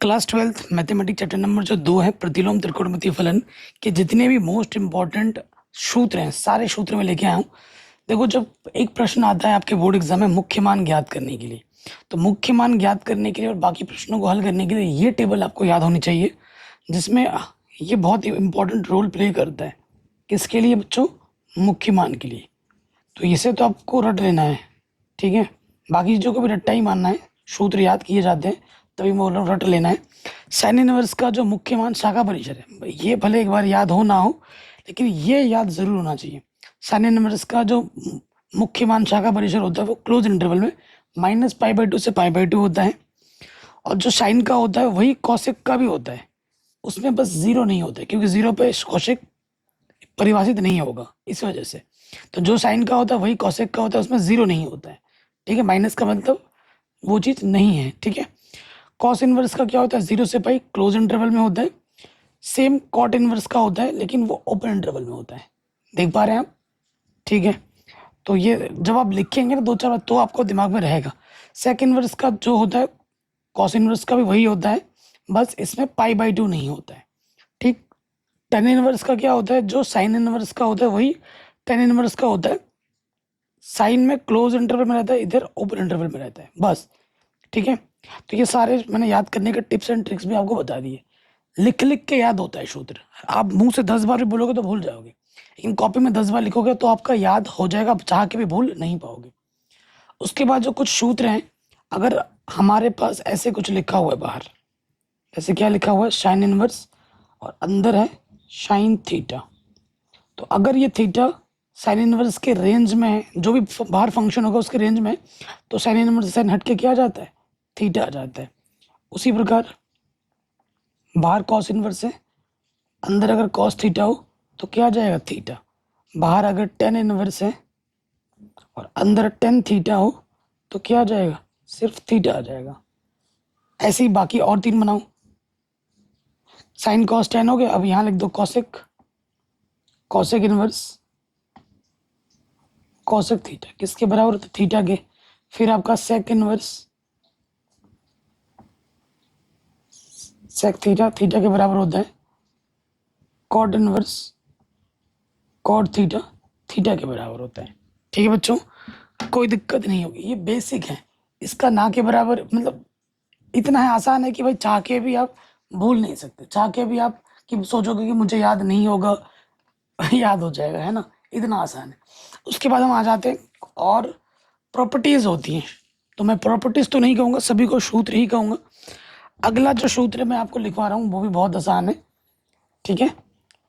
Class 12th mathematics chapter number जो 2 है प्रतिलोम त्रिकोणमितीय फलन के जितने भी मोस्ट इंपॉर्टेंट सूत्र हैं सारे सूत्र में लेके आया हूँ। देखो, जब एक प्रश्न आता है आपके बोर्ड एग्जाम में मुख्य मान ज्ञात करने के लिए, तो मुख्य मान ज्ञात करने के लिए और बाकी प्रश्नों को हल करने के लिए ये टेबल आपको याद होनी चाहिए, जिसमें ये बहुत ही इंपॉर्टेंट रोल प्ले करता है। किसके लिए बच्चों? मुख्य मान के लिए। तो इसे तो आपको रट लेना है, ठीक है। बाकी चीज़ों को भी रट्टा ही मानना है, सूत्र याद किए जाते हैं तभी मैं बोल रहा हूँ रट लेना है। साइन इनवर्स का जो मुख्य मान शाखा परिसर है, ये भले एक बार याद हो ना हो, लेकिन ये याद जरूर होना चाहिए। साइन इनवर्स का जो मुख्य मान शाखा परिसर होता है वो क्लोज इंटरवल में -π/2 से π/2 होता है। और जो साइन का होता है वही कॉसेक का भी होता है, उसमें बस जीरो नहीं होता है, क्योंकि जीरो पे कॉसेक परिभाषित नहीं होगा इस वजह से। तो जो साइन का होता है वही कॉसेक का होता है, उसमें जीरो नहीं होता है, ठीक है। माइनस का मतलब वो चीज़ नहीं है, ठीक है। कॉस इनवर्स का क्या होता है? 0 से पाई क्लोज इंटरवल में होता है। सेम कॉट इनवर्स का होता है, लेकिन वो ओपन इंटरवल में होता है। देख पा रहे हैं आप? ठीक है। तो ये जब आप लिखेंगे ना 2-4 बार, तो आपको दिमाग में रहेगा। सेक इनवर्स का जो होता है कॉस इनवर्स का भी वही होता है, बस इसमें π/2 नहीं होता है, ठीक। टेन इनवर्स का क्या होता है? जो साइन इनवर्स का होता है वही टेन इनवर्स का होता है। साइन में क्लोज इंटरवल में रहता है, इधर ओपन इंटरवल में रहता है, बस, ठीक है। तो ये सारे मैंने याद करने के टिप्स एंड ट्रिक्स भी आपको बता दिए। लिख लिख के याद होता है सूत्र। आप मुंह से 10 बार भी बोलोगे तो भूल जाओगे, लेकिन कॉपी में 10 बार लिखोगे तो आपका याद हो जाएगा, आप चाह के भी भूल नहीं पाओगे। उसके बाद जो कुछ सूत्र हैं, अगर हमारे पास ऐसे कुछ लिखा हुआ है बाहर, जैसे क्या लिखा हुआ है? साइन इनवर्स, और अंदर है साइन थीटा। तो अगर ये थीटा साइन इनवर्स के रेंज में है, जो भी बाहर फंक्शन होगा उसके रेंज में, तो साइन इनवर्स साइन हट के क्या आ जाता है? थीटा आ जाता है। उसी प्रकार बाहर कॉस इनवर्स है, अंदर अगर कॉस थीटा हो तो क्या आ जाएगा? थीटा। बाहर अगर टेन इनवर्स है और अंदर टेन थीटा हो तो क्या आ जाएगा? सिर्फ थीटा आ जाएगा। ऐसे ही बाकी और 3 बनाओ। साइन कॉस टेन हो गया, अब यहाँ लिख दो cosec, cosec inverse cosec theta, किसके बराबर होता है? थीटा के। फिर आपका sec inverse sec theta, theta के बराबर होता है। Cot inverse cot theta, theta के बराबर होता है, ठीक है बच्चों। कोई दिक्कत नहीं होगी, ये बेसिक है। इसका ना के बराबर मतलब इतना है, आसान है कि भाई चाह के भी आप भूल नहीं सकते, चाह के भी आप कि सोचोगे कि मुझे याद नहीं होगा, याद हो जाएगा, है ना, इतना आसान है। उसके बाद हम आ जाते हैं, और प्रॉपर्टीज होती हैं, तो मैं प्रॉपर्टीज तो नहीं कहूँगा, सभी को सूत्र ही कहूँगा। अगला जो सूत्र मैं आपको लिखवा रहा हूँ वो भी बहुत आसान है, ठीक है।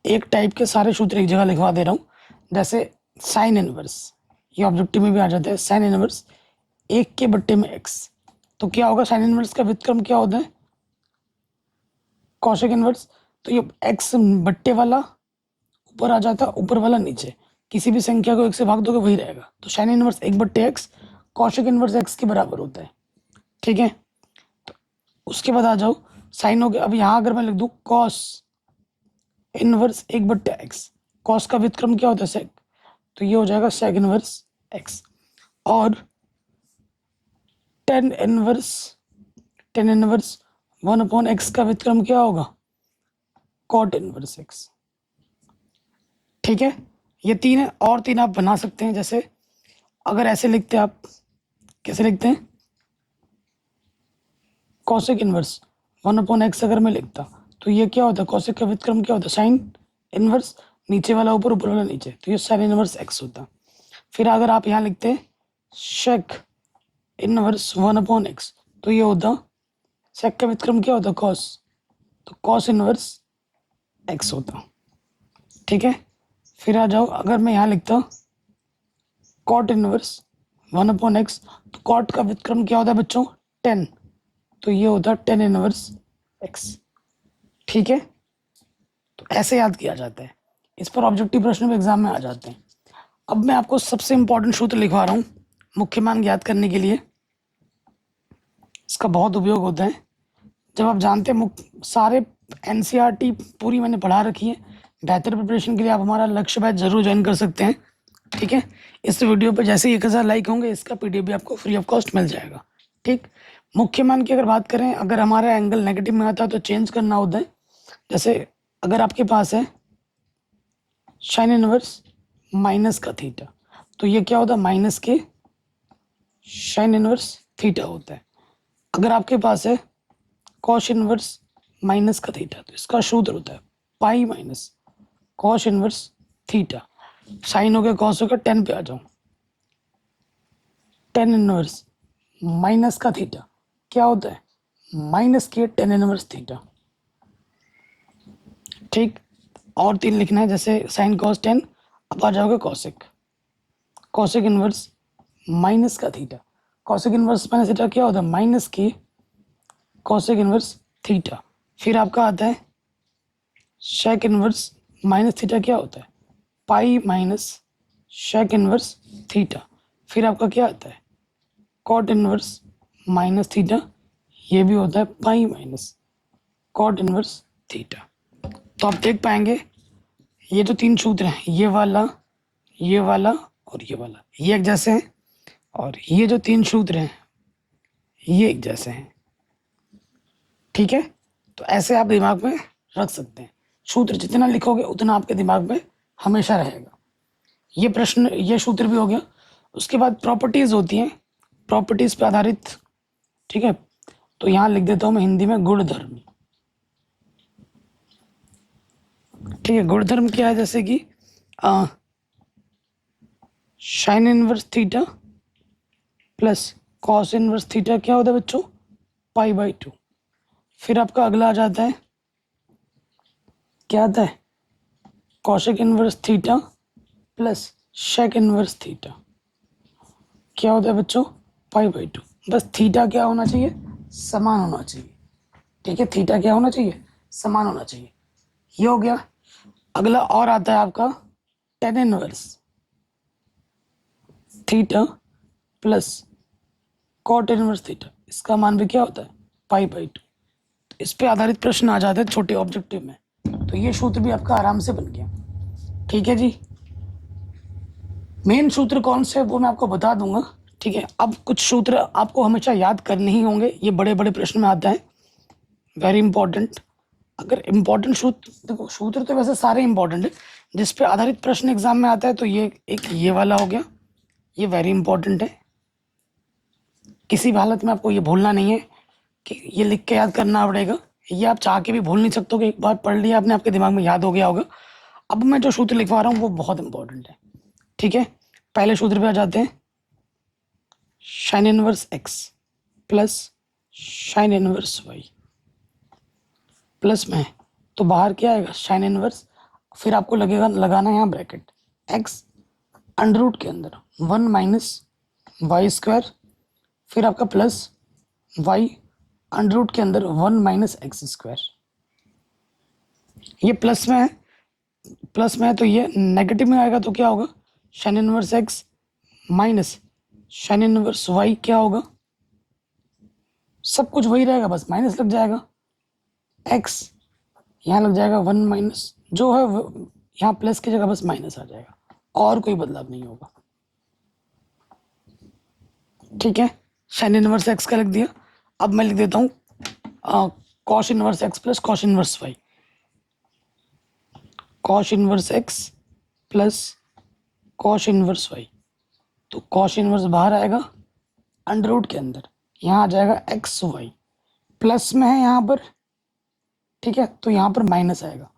एक टाइप के सारे सूत्र एक जगह लिखवा दे रहा हूँ। जैसे साइन इनवर्स, ये ऑब्जेक्टिव में भी आ जाता है। साइन इनवर्स 1/x, तो क्या होगा? साइन इनवर्स का व्युत्क्रम क्या होता है? Cosec inverse. तो ये x बट्टे वाला ऊपर आ जाता है, ऊपर वाला नीचे। किसी भी संख्या को 1 से भाग दोगे वही रहेगा। तो sine inverse 1/x, cosec inverse x के बराबर होता है, ठीक है। तो उसके बाद आ जाओ, साइन हो गया। अब यहाँ अगर मैं लिख दूँ कॉस इनवर्स 1/x, कॉस का व्युत्क्रम क्या होता है? सेक, तो ये हो जाएगा सेक इनवर्स x। और टेन इनवर्स 1/x का व्युत्क्रम क्या होगा? कॉट इनवर्स x, ठीक है। ये 3 है, और 3 आप बना सकते हैं। जैसे अगर ऐसे लिखते हैं आप, कैसे लिखते हैं? कॉसेक इनवर्स 1/x अगर मैं लिखता तो ये क्या होता है? कॉसेक का व्युत्क्रम क्या होता है? साइन इनवर्स, नीचे वाला ऊपर, ऊपर वाला नीचे, तो ये साइन इनवर्स x होता। फिर अगर आप यहाँ लिखते हैं शेक इनवर्स 1/x, तो ये होता सेक का व्युत्क्रम क्या होता? कॉस, तो कॉस इनवर्स x होता, ठीक है। फिर आ जाओ, अगर मैं यहाँ लिखता कॉट इनवर्स 1/x, तो कॉट का व्युत्क्रम क्या होता है बच्चों? 10, तो ये होता 10 इनवर्स x, ठीक है। तो ऐसे याद किया जाता है। इस पर ऑब्जेक्टिव प्रश्न भी एग्जाम में आ जाते हैं। अब मैं आपको सबसे इंपॉर्टेंट सूत्र लिखवा रहा हूँ मुख्य मान ज्ञात करने के लिए। इसका बहुत उपयोग होता है। जब आप जानते हैं सारे एनसीईआरटी पूरी मैंने पढ़ा रखी है। बेहतर प्रिपरेशन के लिए आप हमारा लक्ष्य बैच जरूर ज्वाइन कर सकते हैं, ठीक है। इस वीडियो पर जैसे 1000 लाइक होंगे, इसका पीडीएफ भी आपको फ्री ऑफ कॉस्ट मिल जाएगा, ठीक। मुख्य मान की अगर बात करें, अगर हमारा एंगल नेगेटिव में आता है तो चेंज करना होता है। जैसे अगर आपके पास है साइन इनवर्स माइनस का थीटा, तो ये क्या होता है, माइनस के साइन इनवर्स थीटा होता है। अगर आपके पास है कॉस इनवर्स माइनस का थीटा, तो इसका सूत्र होता है pi minus cos inverse theta. Sine हो गया, कॉस हो गया, टेन पे आ जाओ, टेन इनवर्स माइनस का थीटा क्या होता है, माइनस के टेन इनवर्स थीटा। ठीक, और तीन लिखना है, जैसे साइन कॉस टेन, अब आ जाओगे कॉसिक, कॉसिक इनवर्स माइनस का theta. Cosec inverse minus theta क्या होता है, माइनस के कॉसिक इनवर्स थीटा। फिर आपका आता है शेक इनवर्स माइनस थीटा, क्या होता है, pi minus shake inverse theta. फिर आपका क्या आता है, कॉट इनवर्स माइनस थीटा, ये भी होता है pi minus cot inverse theta. तो आप देख पाएंगे ये जो तीन सूत्र हैं, ये वाला, ये वाला और ये वाला, ये एक जैसे हैं, और ये जो तीन सूत्र हैं ये एक जैसे हैं। ठीक है, तो ऐसे आप दिमाग में रख सकते हैं। सूत्र जितना लिखोगे उतना आपके दिमाग में हमेशा रहेगा। ये प्रश्न, ये सूत्र भी हो गया। उसके बाद प्रॉपर्टीज होती हैं, प्रॉपर्टीज पे आधारित। ठीक है, तो यहाँ लिख देता हूँ मैं हिंदी में गुणधर्म। ठीक है, गुणधर्म क्या है, जैसे कि sine inverse theta plus cos inverse theta क्या होता है बच्चों, पाई बाई टू। फिर आपका अगला आ जाता है, क्या आता है, cosec inverse theta plus shake inverse theta क्या होता है बच्चों, पाई बाई टू। बस थीटा क्या होना चाहिए, समान होना चाहिए। ठीक है, थीटा क्या होना चाहिए, समान होना चाहिए। ये हो गया। अगला और आता है आपका tan inverse theta plus cot inverse theta, इसका मान भी क्या होता है, पाई बाई टू। तो इस पे आधारित प्रश्न आ जाते हैं छोटे ऑब्जेक्टिव में। तो ये सूत्र भी आपका आराम से बन गया। ठीक है जी, मेन सूत्र कौन से है वो मैं आपको बता दूंगा। ठीक है, अब कुछ सूत्र आपको हमेशा याद करने ही होंगे, ये बड़े बड़े प्रश्न में आता है, वेरी इंपॉर्टेंट। अगर इंपॉर्टेंट सूत्र, देखो सूत्र तो वैसे सारे इंपॉर्टेंट है, जिस पे आधारित प्रश्न एग्जाम में आता है तो ये एक, ये वाला हो गया, ये वेरी इंपॉर्टेंट है। किसी भी हालत में आपको ये भूलना नहीं है कि ये लिख के याद करना पड़ेगा। ये आप चाह के भी भूल नहीं सकते हो कि एक बार पढ़ लिया आपने, आपके दिमाग में याद हो गया होगा। अब मैं जो सूत्र लिखवा रहा हूँ वो बहुत इंपॉर्टेंट है। ठीक है, पहले सूत्र पे आ जाते हैं, sine inverse x plus sine inverse y plus में, तो बाहर क्या आएगा, साइन इनवर्स। फिर आपको लगेगा लगाना है यहाँ ब्रैकेट, एक्स अंडर रूट के अंदर वन माइनस वाई स्क्वायर, फिर आपका प्लस वाई अंडर रूट के अंदर वन माइनस एक्स स्क्वायर। ये प्लस में है, प्लस में है, तो ये नेगेटिव में आएगा तो क्या होगा, sine inverse x minus sine inverse y क्या होगा, सब कुछ वही रहेगा, बस माइनस लग जाएगा, एक्स यहाँ लग जाएगा वन माइनस, जो है यहाँ प्लस की जगह बस माइनस आ जाएगा, और कोई बदलाव नहीं होगा। ठीक है, साइन इनवर्स एक्स का लिख दिया। अब मैं लिख देता हूँ cos inverse x plus cos inverse y, cos inverse x plus cos inverse y. तो कॉस इनवर्स बाहर आएगा अंडर रूट के अंदर, यहाँ आ जाएगा एक्स वाई, प्लस में है यहाँ पर। ठीक है, तो यहाँ पर माइनस आएगा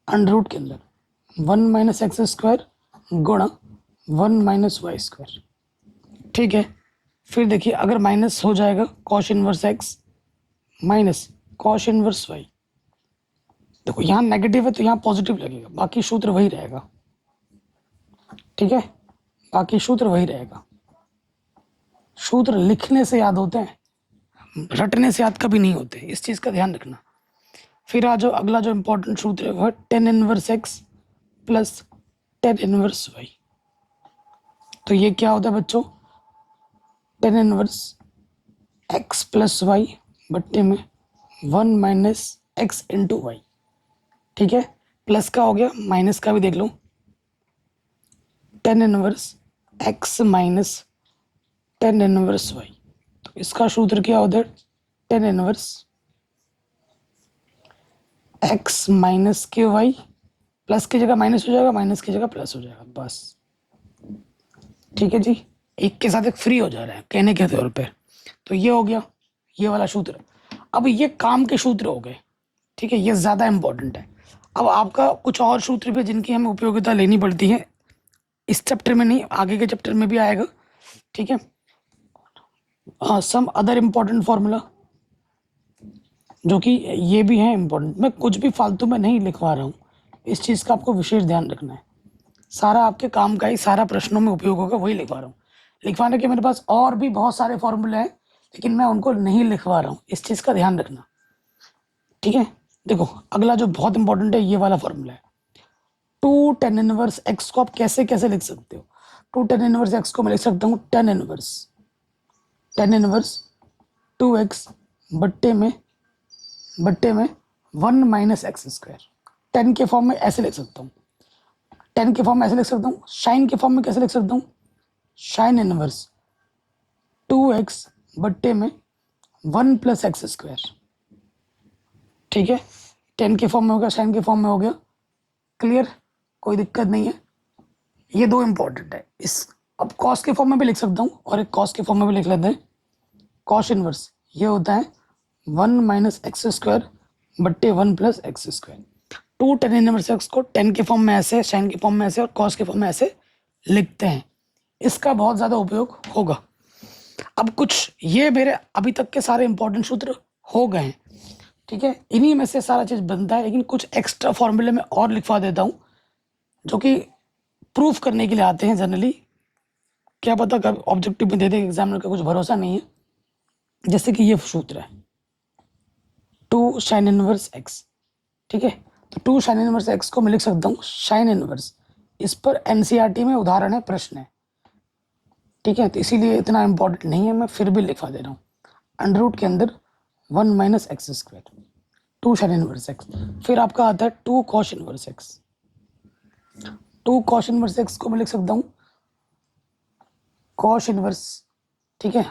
अंडर रूट के अंदर वन माइनस एक्स स्क्वायर गुणा वन माइनस वाई स्क्वायर। ठीक है, फिर देखिए अगर माइनस हो जाएगा cos inverse x minus cos inverse y, देखो यहाँ नेगेटिव है तो यहाँ पॉजिटिव लगेगा, बाकी सूत्र वही रहेगा। ठीक है, बाकी सूत्र वही रहेगा। सूत्र लिखने से याद होते हैं, रटने से याद कभी नहीं होते, इस चीज़ का ध्यान रखना। फिर आ जाओ, अगला जो इंपॉर्टेंट सूत्र है वह tan inverse x plus tan inverse y. तो ये क्या होता है बच्चों, tan inverse x plus y बट्टे में one minus x into y. ठीक है, प्लस का हो गया, माइनस का भी देख लो, tan inverse x minus tan inverse y. तो इसका सूत्र क्या होता है, टेन इनवर्स एक्स माइनस के वाई, प्लस की जगह माइनस हो जाएगा, माइनस की जगह प्लस हो जाएगा, बस। ठीक है जी, एक के साथ एक फ्री हो जा रहा है कहने के तौर पे। तो ये हो गया ये वाला सूत्र। अब ये काम के सूत्र हो गए, ठीक है, ये ज़्यादा इंपॉर्टेंट है। अब आपका कुछ और सूत्र भी जिनकी हमें उपयोगिता लेनी पड़ती है, इस चैप्टर में नहीं, आगे के चैप्टर में भी आएगा, ठीक है। सम अदर इम्पॉर्टेंट फॉर्मूला जो कि ये भी है इम्पोर्टेंट। मैं कुछ भी फालतू में नहीं लिखवा रहा हूँ, इस चीज़ का आपको विशेष ध्यान रखना है। सारा आपके काम का ही, सारा प्रश्नों में उपयोग होगा, वही लिखवा रहा हूँ। लिखवाने के मेरे पास और भी बहुत सारे फॉर्मूले हैं, लेकिन मैं उनको नहीं लिखवा रहा हूँ, इस चीज़ का ध्यान रखना, ठीक है। देखो अगला जो बहुत इंपॉर्टेंट है, ये वाला फॉर्मूला है। टू टेन इनवर्स एक्स को आप कैसे कैसे लिख सकते हो? टू टेन इनवर्स एक्स को मैं लिख सकता हूँ टेन इनवर्स टू एक्स बट्टे में one minus x square. Ten के फॉर्म में ऐसे लिख सकता हूँ, टेन के फॉर्म में ऐसे लिख सकता हूँ। साइन के फॉर्म में कैसे लिख सकता हूँ? साइन इनवर्स टू एक्स बट्टे में वन प्लस एक्स स्क्वायर, ठीक है। टेन के फॉर्म में हो गया, साइन के फॉर्म में हो गया, क्लियर, कोई दिक्कत नहीं है। ये दो इंपॉर्टेंट है। इस अब कॉस के फॉर्म में भी लिख सकता हूँ, और एक कॉस के फॉर्म में भी लिख लेते हैं। कॉस इनवर्स ये होता है वन माइनस एक्स स्क्वायर बट्टे one plus x square. Two tan inverse x को टेन के फॉर्म में ऐसे, साइन के फॉर्म में ऐसे और कॉस के फॉर्म में ऐसे लिखते हैं। इसका बहुत ज़्यादा उपयोग होगा। अब कुछ ये मेरे अभी तक के सारे इंपॉर्टेंट सूत्र हो गए हैं, ठीक है, इन्हीं में से सारा चीज़ बनता है। लेकिन कुछ एक्स्ट्रा फॉर्मूले में और लिखवा देता हूँ, जो कि प्रूफ करने के लिए आते हैं जनरली। क्या पता कब ऑब्जेक्टिव में दे दे एग्जामिनर का, कुछ भरोसा नहीं है। जैसे कि ये सूत्र है टू साइन इनवर्स एक्स, ठीक है। तो टू साइन इनवर्स एक्स को मैं लिख सकता हूँ साइन इनवर्स। इस पर एनसीईआरटी में उदाहरण है, प्रश्न है, ठीक है। तो इसीलिए इतना इंपॉर्टेंट नहीं है, मैं फिर भी लिखवा दे रहा हूँ। अंडर रूट के अंदर one minus x square, two sine inverse x. फिर आपका आता है two cos inverse x. Two cos inverse x को मैं लिख सकता हूँ कॉस इनवर्स, ठीक है,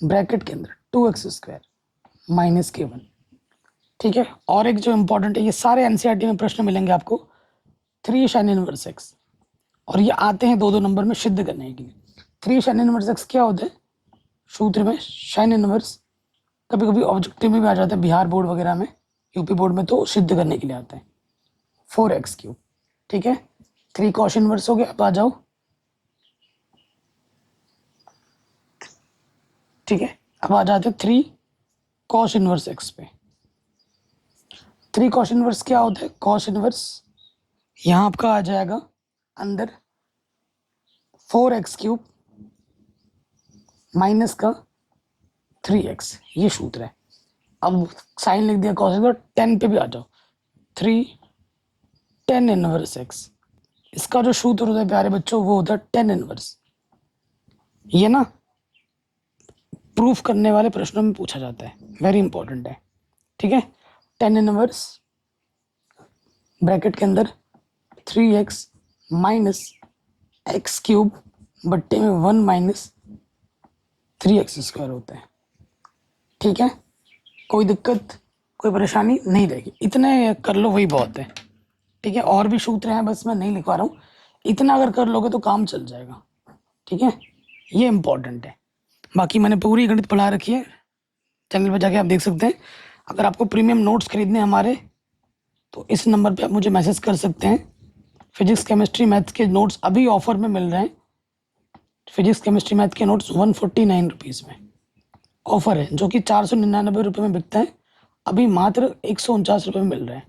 ब्रैकेट के अंदर टू एक्स स्क्वायर माइनस के वन, ठीक है। और एक जो इंपॉर्टेंट है, ये सारे एनसीईआरटी में प्रश्न मिलेंगे आपको, थ्री साइन इनवर्स एक्स। और ये आते हैं दो दो नंबर में सिद्ध करने के लिए। थ्री साइन इनवर्स एक्स क्या होता है सूत्र में? साइन इनवर्स कभी कभी ऑब्जेक्टिव में भी आ जाता है, बिहार बोर्ड वगैरह में, यूपी बोर्ड में तो सिद्ध करने के लिए आता है, फोर एक्स क्यूब, ठीक है। थ्री कॉस इनवर्स हो गया। अब आ जाओ, ठीक है, अब आ जाते थ्री कॉस इनवर्स एक्स पे। थ्री कॉस इनवर्स क्या होता है? कॉस इनवर्स यहाँ आपका आ जाएगा अंदर फोर एक्स क्यूब माइनस का थ्री एक्स, ये सूत्र है। अब साइन लिख दिया कॉस इनवर्स, टेन पे भी आ जाओ, थ्री टेन इनवर्स एक्स। इसका जो सूत्र होता है प्यारे बच्चों, वो होता है टेन इनवर्स। ये ना प्रूफ करने वाले प्रश्नों में पूछा जाता है, वेरी इंपॉर्टेंट है, ठीक है। टेन इनवर्स ब्रैकेट के अंदर three x minus x cube बट्टे में one minus three x square होता है, ठीक है। कोई दिक्कत, कोई परेशानी नहीं रहेगी, इतने कर लो वही बहुत है, ठीक है। और भी सूत्र हैं, बस मैं नहीं लिखवा रहा हूँ। इतना अगर कर लोगे तो काम चल जाएगा, ठीक है, ये इंपॉर्टेंट है। बाकी मैंने पूरी गणित पढ़ा रखी है, चैनल पर जाके आप देख सकते हैं। अगर आपको प्रीमियम नोट्स खरीदने हमारे, तो इस नंबर पे आप मुझे मैसेज कर सकते हैं। फिजिक्स केमिस्ट्री मैथ्स के नोट्स अभी ऑफर में मिल रहे हैं। फिजिक्स केमिस्ट्री मैथ के नोट्स 149 रुपीज़ में ऑफर है, जो कि 499 रुपये में बिकता है, अभी मात्र 149 रुपये में मिल रहा है।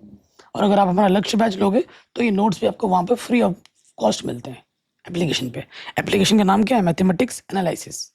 और अगर आप हमारा लक्ष्य बैच लोगे तो ये नोट्स भी आपको वहाँ पे फ्री ऑफ कॉस्ट मिलते हैं एप्लीकेशन पे। एप्लीकेशन का नाम क्या है? Mathematics analysis.